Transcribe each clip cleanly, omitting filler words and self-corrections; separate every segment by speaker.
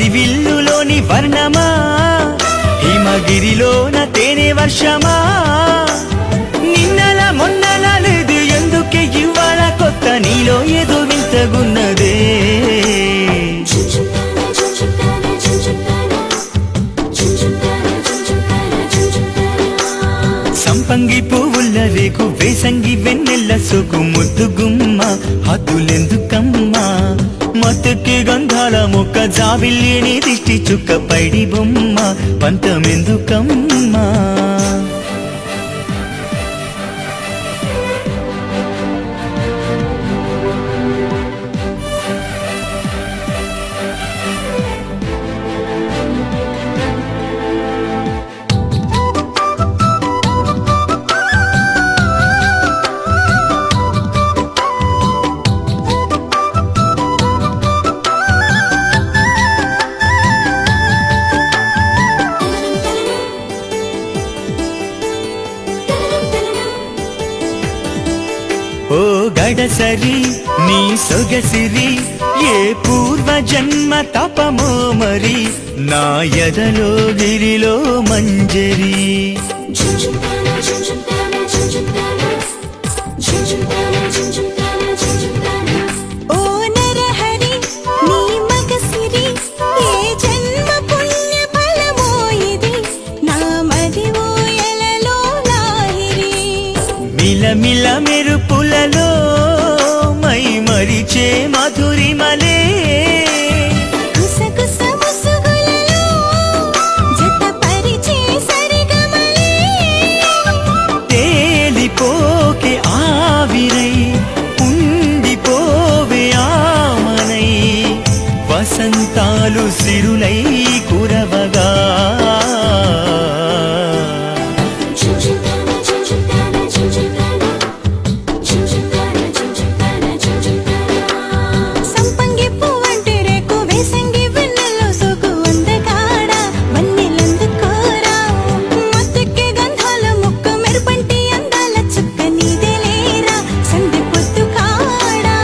Speaker 1: హరివిల్లులోని వర్ణమా హిమగిరిలోన తేనె వర్షమా నిన్నల మొన్నల లేదు ఎందుకే ఇవాళ కొత్త నీలో ఏదో వింతగున్నదే సంపంగి పువ్వుల రేకు వేసంగి వెన్నెల్ల సొగు ముద్దు గుమ్మ హద్దులెందుకమ్మా మత్తుకి గంధాల మొక్క జాబిల్లిని దిష్టి చుక్క పైడి బొమ్మ పంతమెందుకమ్మా ఓ గడసరి నీ సొగసిరి ఏ పూర్వ జన్మ తపమో మరి నా ఎదలో గిరిలో మంజరి
Speaker 2: ఓ నరహరి నీ మగసిరి ఏ జన్మ పుణ్య ఫలమో ఇది నా మది ఊయలలో లాహిరి
Speaker 1: మిలమిల మెరుపులలో మై మరిచే మధురిమలే
Speaker 2: గుసగుస ముసుగులలో జతపరిచే సరిగమలే
Speaker 1: తేలిపోకే ఆవిరై ఉండిపోవే ఆమనై వసంతాలు సిరులై కురవగా
Speaker 2: సంపంగి పువ్వంటి రేకు వేసంగి వెన్నెల్లో సోకు అందగాడ వన్నెలందుకోరా మత్తెక్కే గంధాల ముక్క మెరుపంటి అందాల చుక్క నీదే లేరా సంధి పొద్దు కాడా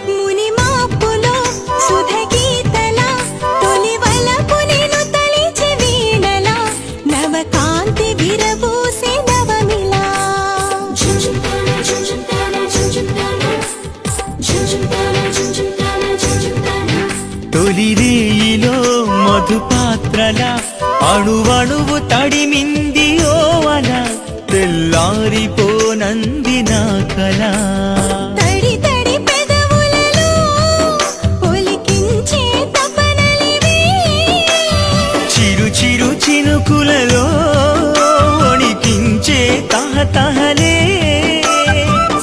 Speaker 2: ముని మాపులో సుధ గీతల తొలి వలపు నేను తలిచి వీణల నవకాంతి విరబూసే నవమిలా
Speaker 1: తొలి రేయిలో మధుపాత్రల అణువణువు తడిమింది ఓవల తెల్లారిపోనంది నా కళ
Speaker 2: తడి తడి పెదవులలో ఒలికించే తపనలివే
Speaker 1: చిరు చిరు చినుకులలో వణికించే తహతహలే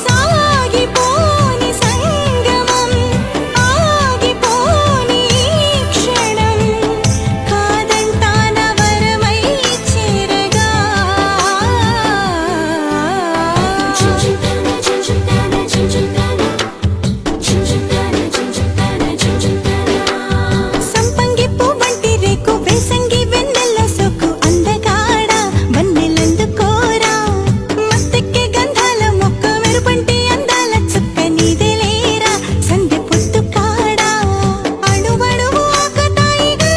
Speaker 2: సాగిపోని సంగమం ఆగిపోని క్షణం కాదంటాన వరమై చేరగా సంపంగి పువ్వంటి రేకు వేసంగి వెన్నెల సొక్కు అందగాడ వన్నెలందుకోరా మత్తెక్కే గంధాల మొక్క మెరుపంటి అందాల చుక్క నీదే లేరా సంధి పొద్దు కాడా అణువణువు ఆకతాయిగా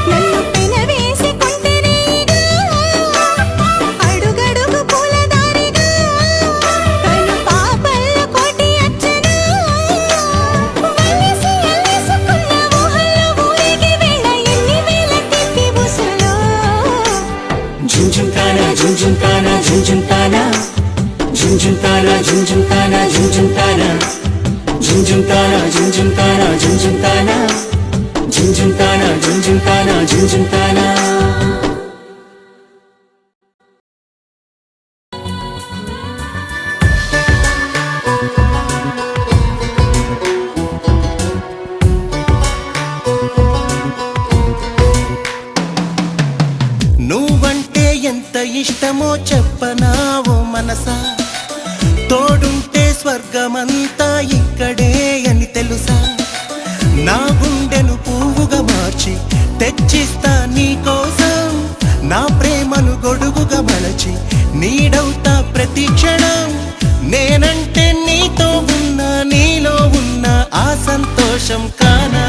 Speaker 2: నన్ను పెనవేసి కొంటెనేగా అడుగడుగు పూలదారిగా కను పాపల్ల కోటి అచ్చనా వలసి అల్లేసుకున్న ఊహల్లో ఊరేగి వేళ ఎన్ని వేల తిప్పి బుసలో
Speaker 1: ఝుంఝుంతానా ఝుంఝుంతానా ఝుంఝుంతానా ఝుంఝుంతానా ఝుంఝుంతానా ఝుంఝుంతానా ఝుంఝుంతానా ఝుంఝుంతానా ఝుంఝుంతానా ఝుంఝుంతానా ఝుంఝుంతానా ఝుంఝుంతానా
Speaker 3: తోడుంటే స్వర్గమంతా ఇక్కడే అని తెలుసా. నా గుండెను పువ్వుగా మార్చి తెచ్చిస్తా నీ కోసం, నా ప్రేమను గొడుగుగా మలచి నీడవుతా ప్రతి క్షణం. నేనంటే నీతో ఉన్న నీలో ఉన్న ఆ సంతోషం కానా.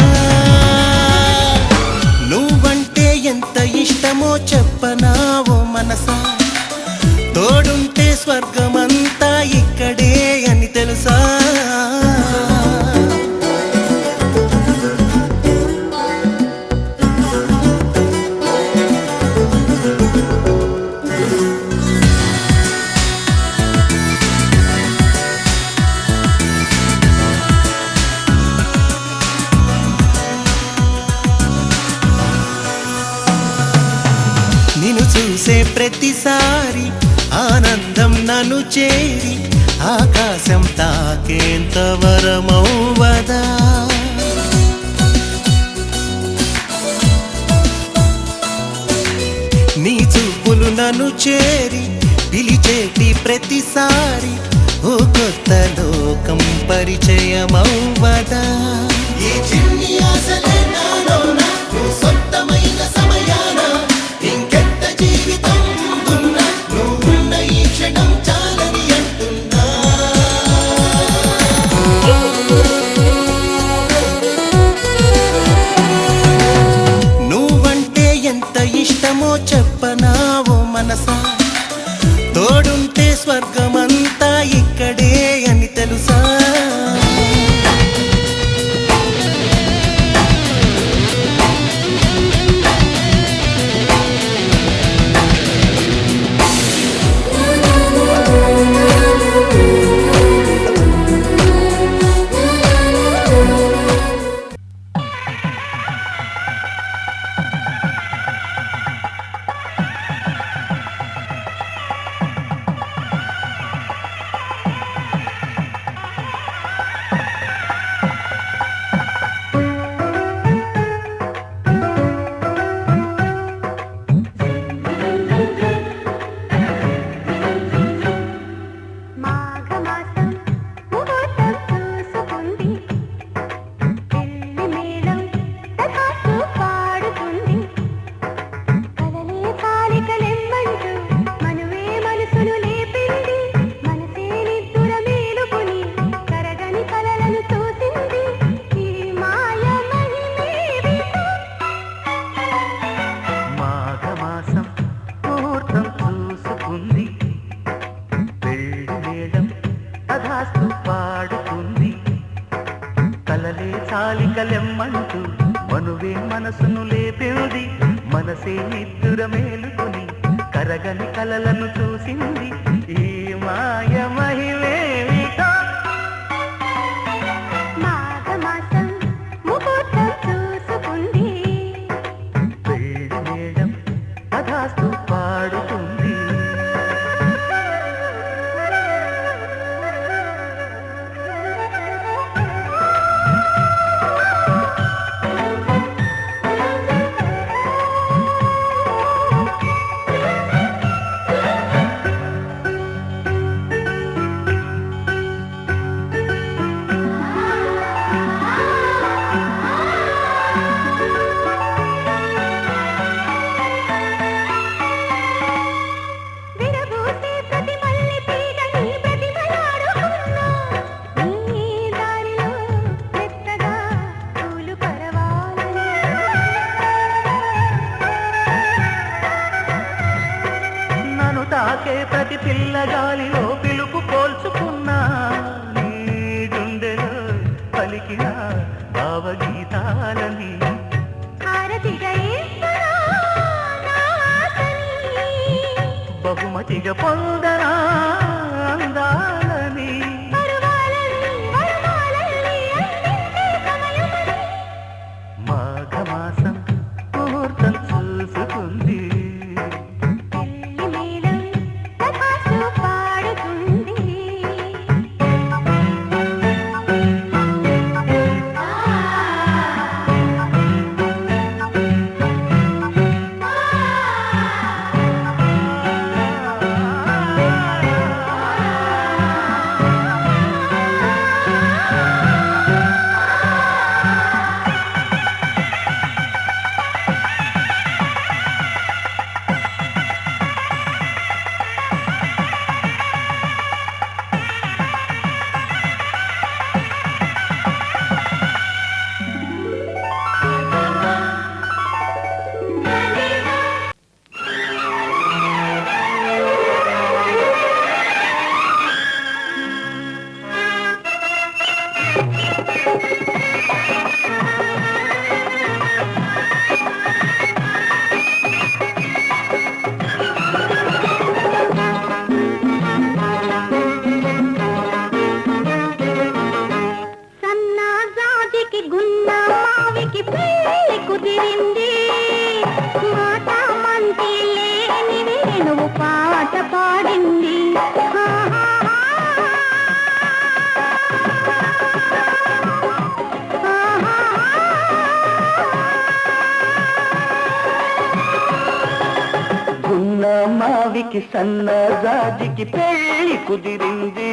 Speaker 3: నువ్వంటే ఎంత ఇష్టమో చెప్పనావో మనసా. తోడుంటే స్వర్గమంతా ఇక్కడే అని తెలుసా. నిన్ను చూసే ప్రతిసారి ఆనందం నన్ను చేరి ఆకాశం తాకేంత వరమౌవదా. నీ చూపులు నన్ను చేరి పిలిచేటి ప్రతిసారి ఓ కొత్త లోకం పరిచయమౌవదా. ఈ చిన్ని ఆశలే నాలోన నువ్వు సొంతమైన సమయాన ఇంకెంత జీవితం ఉన్నా నువ్వున్న ఈ క్షణం చాలని అంటున్నా. నువ్వంటే ఎంత ఇష్టమో చెప్పనావో మనసా. తోడుంటే స్వర్గమంతా ఇక్కడే అని తెలుసా.
Speaker 4: చాలికలెమ్మంటూ మనువే మనసును లేపింది. మనసే నిద్దుర మేలుకుని కరగని కలలను చూసింది. ఈ మాయ మహిమేమిటో.
Speaker 2: మాఘమాసం ముహూర్తం చూసుకుంది.
Speaker 4: పెళ్లి మేడం కథాస్తు పాడుతుంది. తాకే ప్రతి పిల్లగాలిలో పిలుపు పోల్చుకున్నా. నీ గుండెలో పలికిన భావగీతాలని బహుమతిగా పొందనా అందాలని. మాఘమాసం ముహూర్తం చూసుకుంది. మావికి సన్నజాజికి పెళ్లి కుదిరింది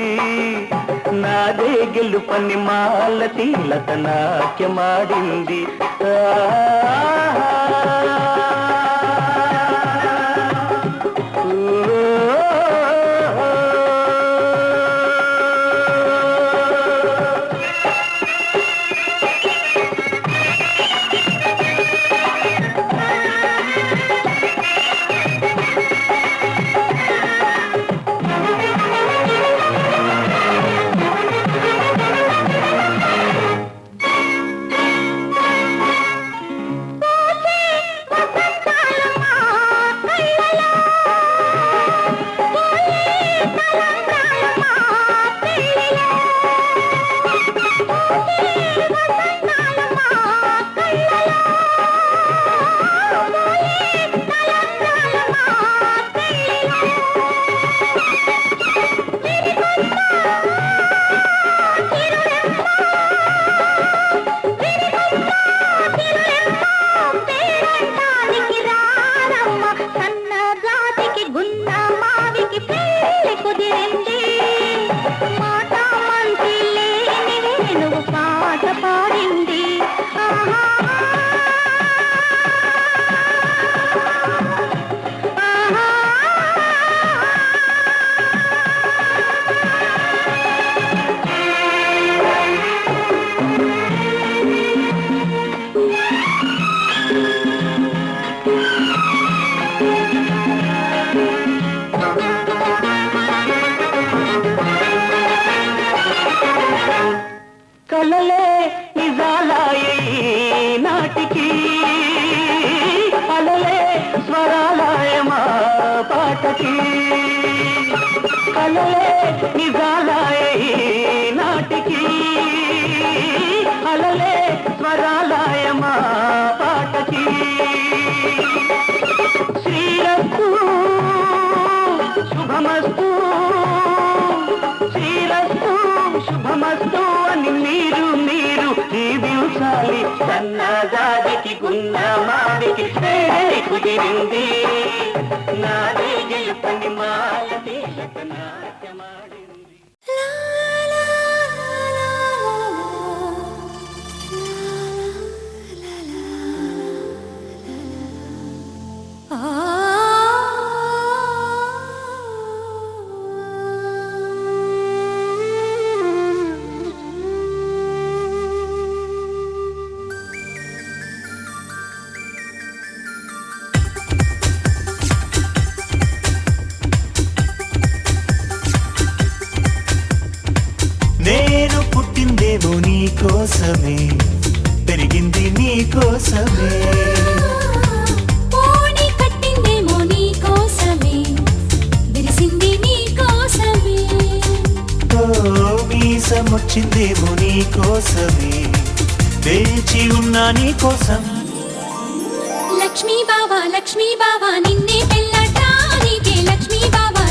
Speaker 4: నాదే గెలుపని మాలతి లత నాట్యమాడింది కలలే నిజాలాయి నాటికి అలలే స్వరాలాయ మా పాటకి కలలే నిజాలాయి నాటికి అలలే స్వరాలాయ మా పాటకి శ్రీరస్తు శుభమస్తు శ్రీరస్తు శుభమస్తు అని మీరు మీరు దీవించాలి సన్నజాజికి గున్న మావికి కుదిరింది నాదే గెలుపని మాలతి లత నాట్యమాడింది
Speaker 1: నేను పుట్టిందేమో నీ కోసమే పెరిగింది నీ కోసమే
Speaker 2: పోనీ కట్టిందేమో నీ కోసమే విరిసింది నీ కోసమే
Speaker 1: ఓ మీసమొచ్చిందేమో నీ కోసమే వేచి ఉన్నా నీ కోసం
Speaker 2: లక్ష్మీ బావా నిన్నే పెళ్ళాటా నీకే లక్ష్మీ బావా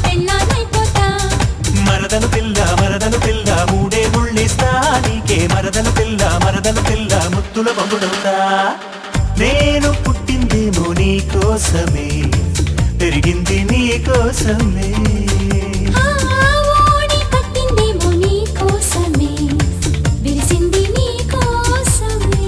Speaker 2: పెళ్ళానైపోతా
Speaker 1: మరదలు పిల్ల మూడే ముళ్ళిస్తా నీకే మరదలు పిల్ల ముత్తుల బొమ్మడవుతా నేను పుట్టిందేమో నీ కోసమే పెరిగింది నీ కోసమే
Speaker 2: ఓణి కట్టిందేమో నీ కోసమే విరిసింది నీ కోసమే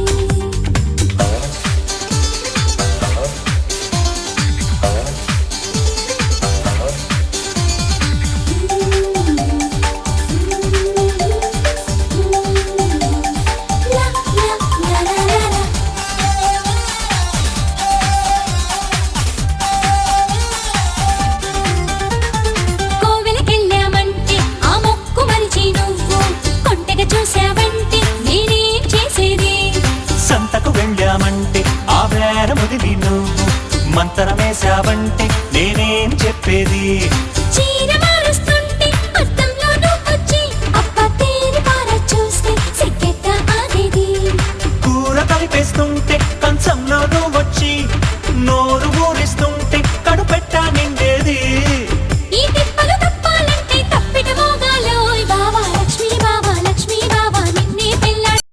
Speaker 2: కోవెలకెళ్ళామంటే ఆ మొక్కు మరిచి నువ్వు కొంటెగా చూసావంటే నేనేం చేసేది
Speaker 1: సంతకు వెళ్ళామంటే ఆ వేరముదివి నువ్వు మంతరమేశావంటే నేనేం చెప్పేది
Speaker 2: చీర మారుస్తుంటే అద్దంలో నువ్వొచ్చి అప్ప తేరి పార చూస్తే సిగ్గెట్ట ఆగేది
Speaker 1: కూర కలిపేస్తుంటే